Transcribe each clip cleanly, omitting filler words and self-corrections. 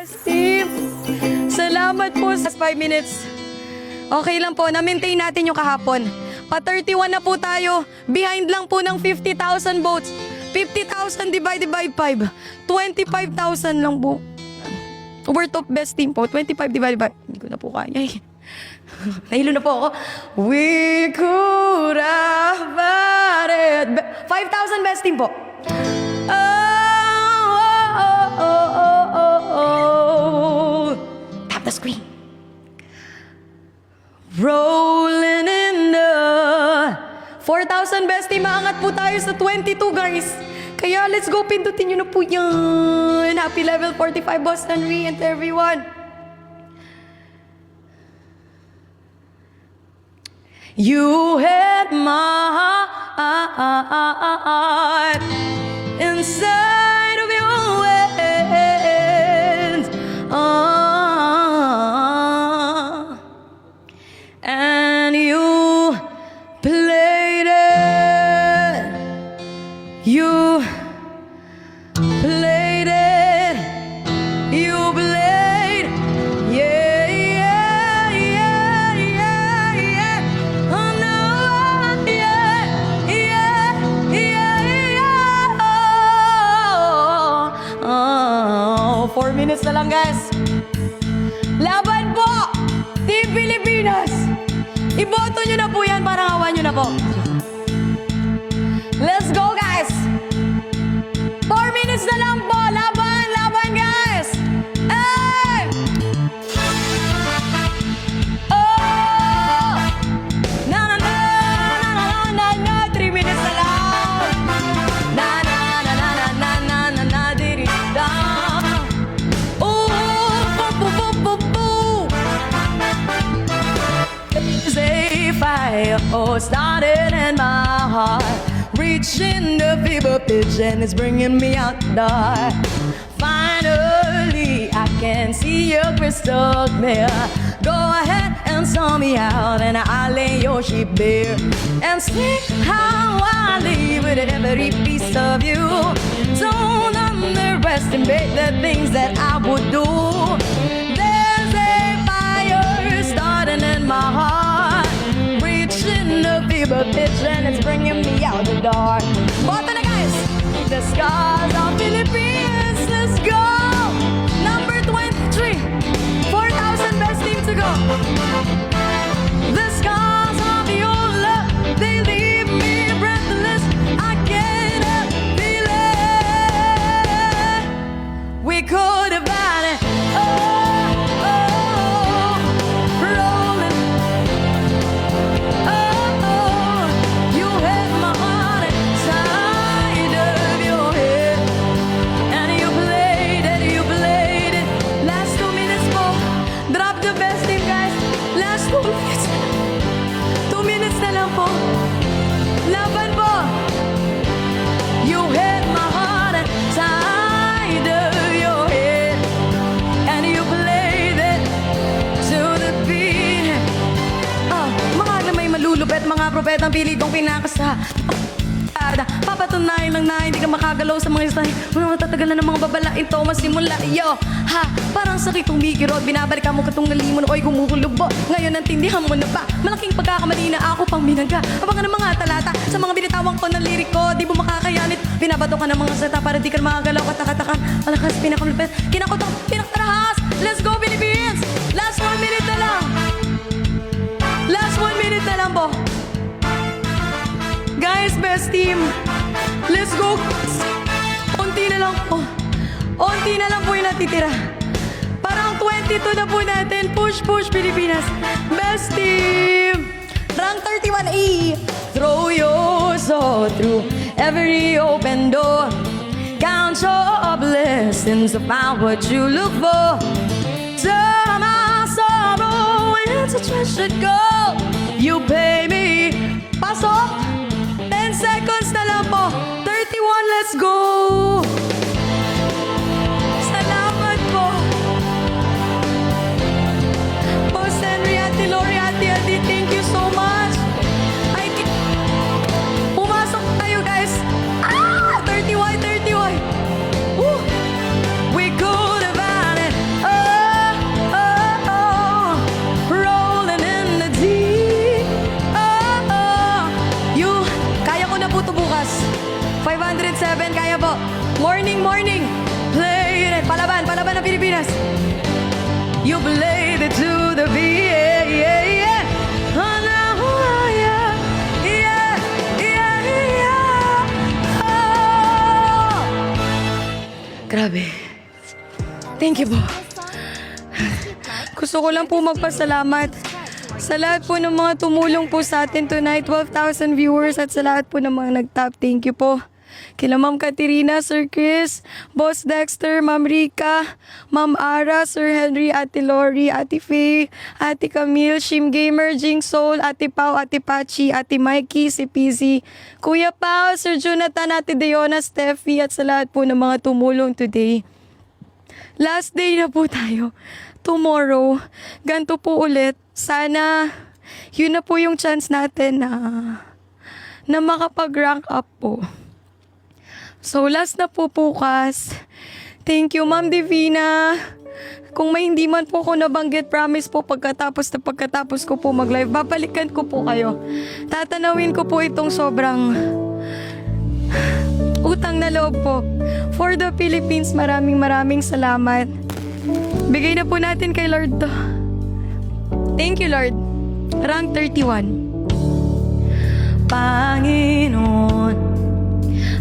Steve, salamat po sa 5 minutes. Okay lang po, na-maintain natin yung kahapon. Pa-31 na po tayo. Behind lang po ng 50,000 votes. 50,000 divided by 5. 25,000 lang po. Worth of best team po. 25 divided by... Hindi ko na po kaya eh. Nahilo na po ako. We could have it. 5,000 best team po. Tap the screen. Rolling in the 4,000 best team. Maangat po tayo sa 22 guys. Kaya let's go, pindutin nyo na po yan. Happy level 45 Boss Henry and everyone. You had my heart inside of your hands. And you played it. You played it. You played. Yeah, yeah, yeah, yeah, yeah. Oh no, yeah, yeah, yeah, yeah. Oh, 4 minutes na lang guys. Laban po! Team Pilipinas! Iboto nyo na po yan para hawan nyo na po. Let's go guys! 4 minutes na lang po! Laban! Laban guys! Hey! Oh! Na na na na na na na 3 minutes na lang! Na na na na na na na na na diri da. Oh! Bo bo bo bo. Say fire, oh, started in my heart, reaching the fever pitch and it's bringing me out the dark. Finally, I can see you crystal clear. Go ahead and sell me out and I'll lay your sheep bare and see how I live with every piece of you. Don't underestimate the things that I would do. There's a fire starting in my heart, reaching the fever pitch and it's bringing me out the door. Boto na guys! The scars of Philippines, let's go! Number 23, 4,000 best team to go. The scars of your love, they leave me breathless. I can't feel it. We could have had it. Oh, oh, rolling. Oh, you had my heart inside of your head, and you played it, you played it. Last 2 minutes po. Drop the best team, guys. Last 2 minutes. 2 minutes na lang po. Laban po. You had my heart inside of your head, and you played it to the beat. Mga na may malulupet, mga propetang pilitong pinakasa. Papatunayan lang na hindi ka makagalaw sa mga istay. Mga matatagalan ng mga babalain to masimula. Yo, ha, parang sakit kong bikirot. Binabalikan mo katong nalimon, oy gumuhulubo. Ngayon nantindihan mo na ba? Malaking pagkakamali na ako pang binaga. Abangan ng mga talata sa mga binitawang ko ng liriko. Di mo makakayanit. Binabato ka ng mga seta para di ka makagalaw. Katakatakan, malakas, pinakamulupet. Kinakotong, pinaktarahas. Let's go Philippines! Last 1 minute na lang. Last 1 minute na lang po. Guys, best team. Let's go. Unti na lang po. Unti na lang po yung natitira. Parang 22 na po natin. Push, push, Pilipinas. Best team. Rank 31A. Throw your soul through every open door. Count your blessings to find what you look for. Turn my sorrow into treasured gold. You pay me. Pasok. 10 seconds na lang po. 31, let's go! Salamat po. Boss Henry, Ate Lori, Ate Adi, thank you so much. Pumasok tayo guys. 31, 31. Woo! We could have had it. laban ng Pilipinas. You played it to the beat, yeah, yeah, yeah. Oh, no, oh, yeah, yeah, yeah, yeah. Oh. Grabe. Thank you po. Gusto ko lang po magpasalamat sa lahat po ng mga tumulong po sa atin tonight, 12,000 viewers, at sa lahat po ng mga nag-tap. Thank you po. Kila Ma'am Katerina, Sir Chris, Boss Dexter, Ma'am Rica, Ma'am Ara, Sir Henry, Ate Lori, Ate Faye, Ate Camille, Shim Gamer, Jing Soul, Ate Pau, Ate Pachi, Ate Mikey, si Pizzy, Kuya Pao, Sir Jonathan, Ate Deona, Steffi, at sa lahat po ng mga tumulong today. Last day na po tayo. Tomorrow, ganito po ulit. Sana, yun na po yung chance natin na makapag-rank up po. So, last na po bukas. Thank you, Ma'am Divina. Kung may hindi man po ako nabanggit, promise po pagkatapos ko po mag-live, babalikan ko po kayo. Tatanawin ko po itong sobrang utang na loob po. For the Philippines, maraming salamat. Bigay na po natin kay Lord to. Thank you, Lord. Rank 31. Panginoon,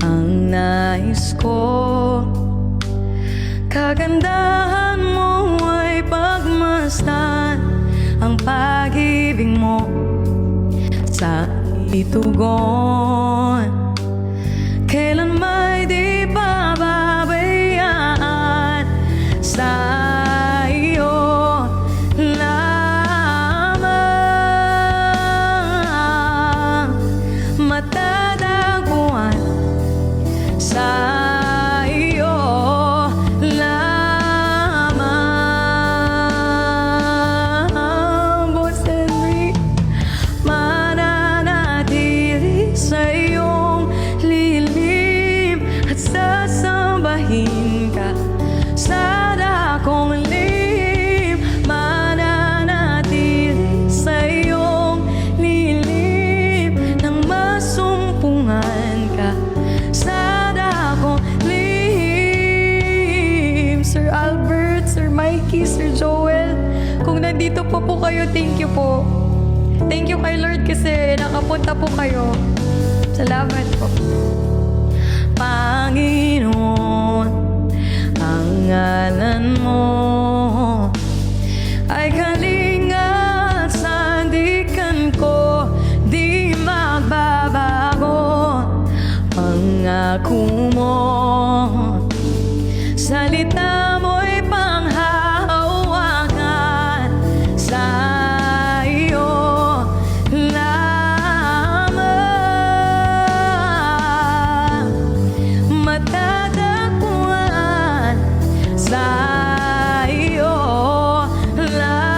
ang nais ko, kagandahan mo ay pagmasdan, ang pag-ibig mo sa itugon, kailan may di pababayaan sa iyo lamang matatagpuan sa iyo lamang. Boss Henry, mananatili sa iyong lilim at sasambahin ka sa dakong lim. Mananatili sa iyong lilim nang masumpungan ka sa dakong lim. Sir Albert, Sir Mikey, Sir Joel, kung nandito po kayo, thank you po. Thank you kay Lord kasi nakapunta po kayo. Salamat po. Panginoon, ang ngalan mo ay kalinga at sandigan ko, di magbabago. Pangako mo, salita mo'y panghahawakan sa iyo lamang matatagpuan sa iyo lamang.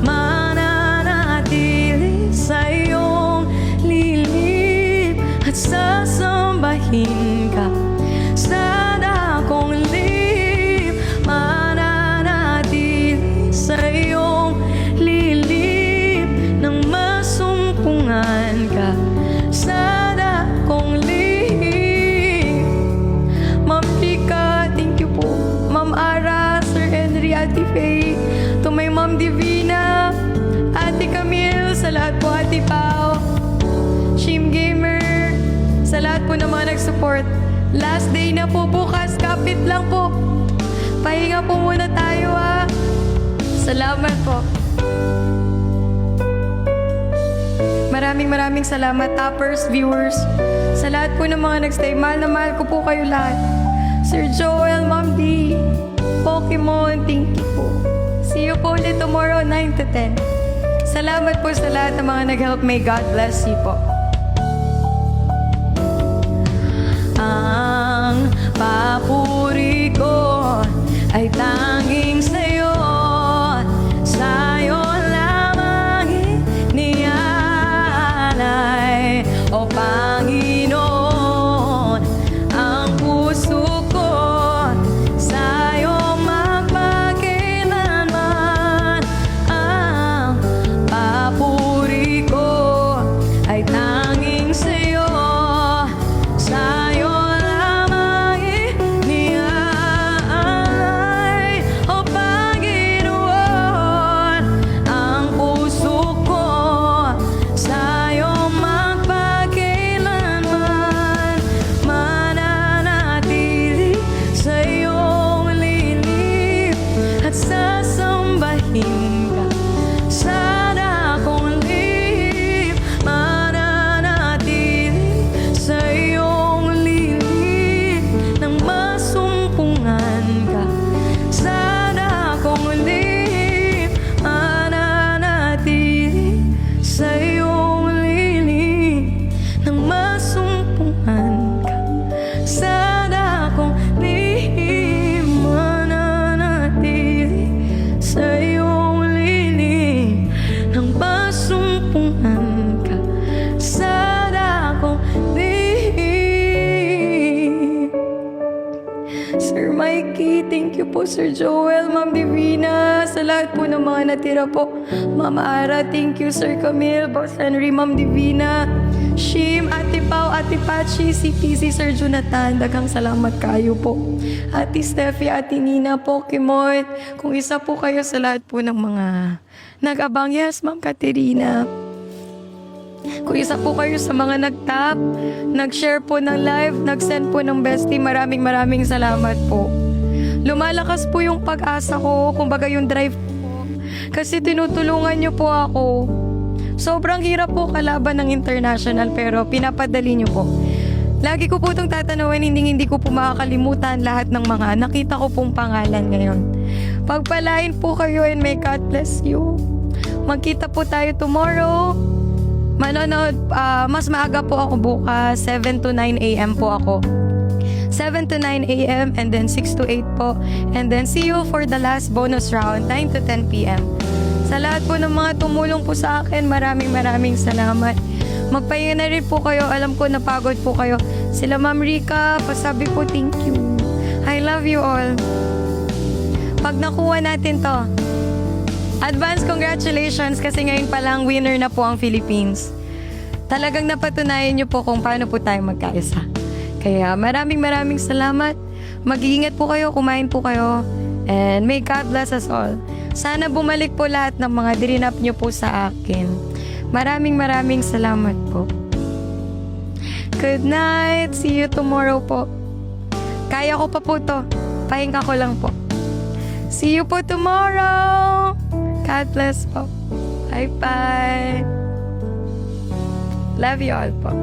Mananatili sa iyong lilim at sasambahin ka sa dakong lim. Mananatili sa iyong lilim nang masumpungan ka sa dakong lim. Ma'am Rika, thank you po. Ma'am Ara, Sir Henry, Ate Faye, to may Ma'am Divina, Ate Camille, sa lahat po, Ate Pao, Shim Gamer, sa lahat po ng mga nag-support. Last day na po bukas, kapit lang po. Pahinga po muna tayo Salamat po. Maraming salamat, toppers, viewers, sa lahat po ng mga nagstay. Mahal na mahal ko po kayo lahat. Sir Joel, Ma'am D, Pokemon, thank you po. See you po ulit tomorrow, 9 to 10. Salamat po sa lahat ng mga nag-help. May God bless you po. Ang papuri ko ay tanging sa'yo, sa'yo lamang inialay, o Panginoon, ang puso ko sa'yo magpakailanman. Ang papuri ko ay tanging Mikey. Thank you po, Sir Joel, Ma'am Divina. Sa lahat po ng mga natira po. Ma'am Ara, thank you, Sir Camille, Boss Henry, Ma'am Divina. Shim, Ate Pau, Ate Pachi, si TC, Sir Jonathan. Daghang salamat kayo po. Ate Steffi, Ate Nina, Pokemon. Kung isa po kayo sa lahat po ng mga nag-abang. Yes, Ma'am Katerina. Kung isa po kayo sa mga nag-tap, nag-share po ng live, nag-send po ng bestie, maraming salamat po. Lumalakas po yung pag-asa ko, kumbaga yung drive po. Kasi tinutulungan niyo po ako. Sobrang hirap po kalaban ng international pero pinapadali niyo po. Lagi ko po itong tatanawin, hindi ko po makakalimutan lahat ng mga nakita ko pong pangalan ngayon. Pagpalain po kayo and may God bless you. Magkita po tayo tomorrow. Manonood, mas maaga po ako bukas, 7 to 9 a.m. po ako. 7 to 9 a.m. and then 6 to 8 po. And then see you for the last bonus round, 9 to 10 p.m. Sa lahat po ng mga tumulong po sa akin, maraming salamat. Magpahinga na rin po kayo, alam ko napagod po kayo. Sila Ma'am Rica, pasabi po thank you. I love you all. Pag nakuha natin to, advance congratulations kasi ngayon pa lang winner na po ang Philippines. Talagang napatunayan niyo po kung paano po tayo magkaisa. Kaya maraming salamat. Mag-iingat po kayo, kumain po kayo. And may God bless us all. Sana bumalik po lahat ng mga dirinap niyo po sa akin. Maraming salamat po. Good night. See you tomorrow po. Kaya ko pa po to. Pahinga ko lang po. See you po tomorrow. God bless po. Bye-bye. Love you all po.